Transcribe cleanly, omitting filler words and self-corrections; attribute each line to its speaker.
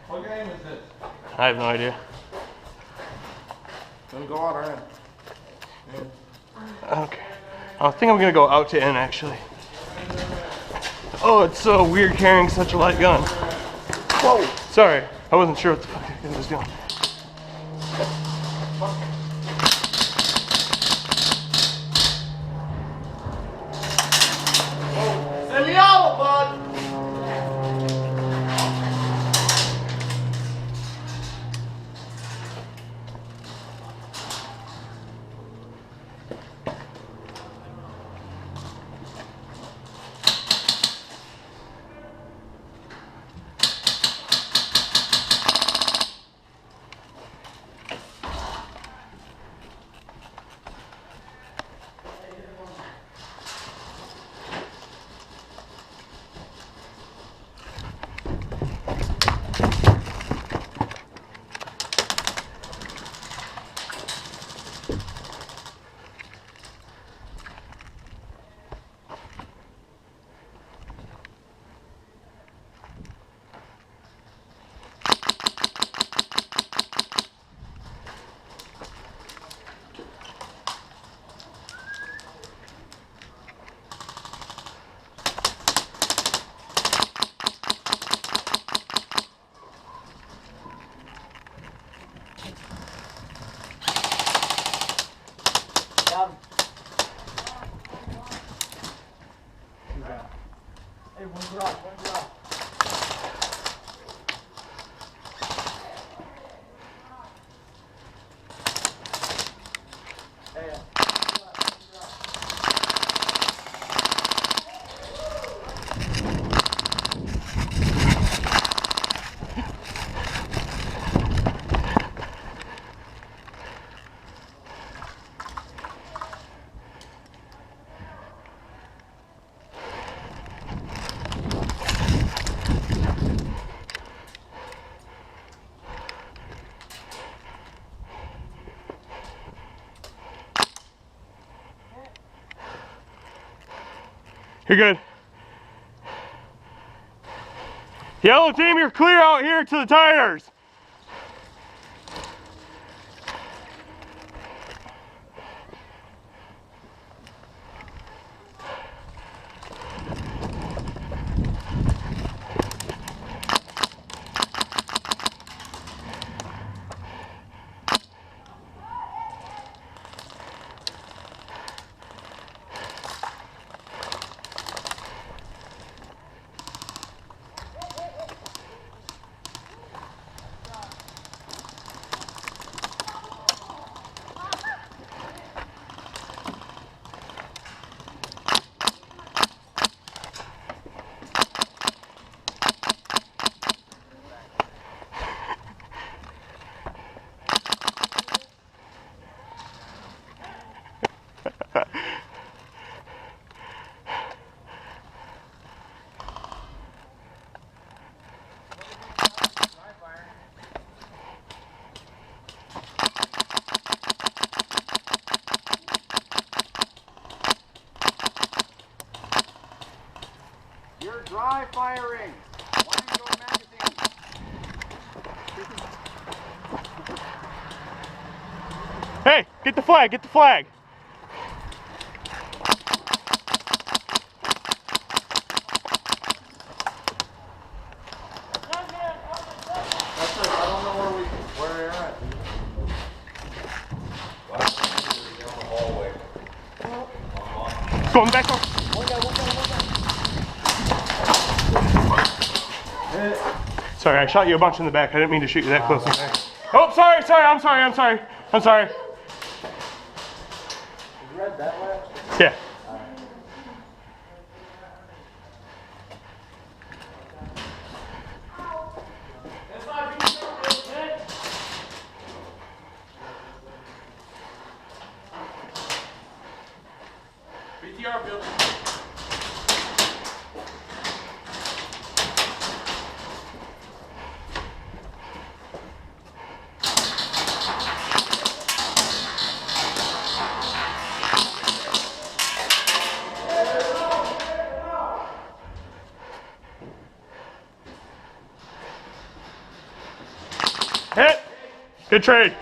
Speaker 1: What game is this?
Speaker 2: I have no idea.
Speaker 1: Then go out or in?
Speaker 2: Okay. I think I'm gonna go out to in actually. Oh, it's so weird carrying such a light gun. Whoa! Sorry, I wasn't sure what the fuck I was doing.
Speaker 1: Send me out, bud! Hey, one garage. Hey,
Speaker 2: You're good. Yellow team, you're clear out here to the tires.
Speaker 1: you're dry firing. Why don't you go magazine?
Speaker 2: Hey, get the flag, get the flag.
Speaker 1: That's it. I don't know where you're at.
Speaker 2: Going back up. Sorry, I shot you a bunch in the back. I didn't mean to shoot you that close. Oh, sorry, I'm sorry.
Speaker 1: Is red that way?
Speaker 2: Yeah.
Speaker 1: BTR building.
Speaker 2: Hit. Good trade.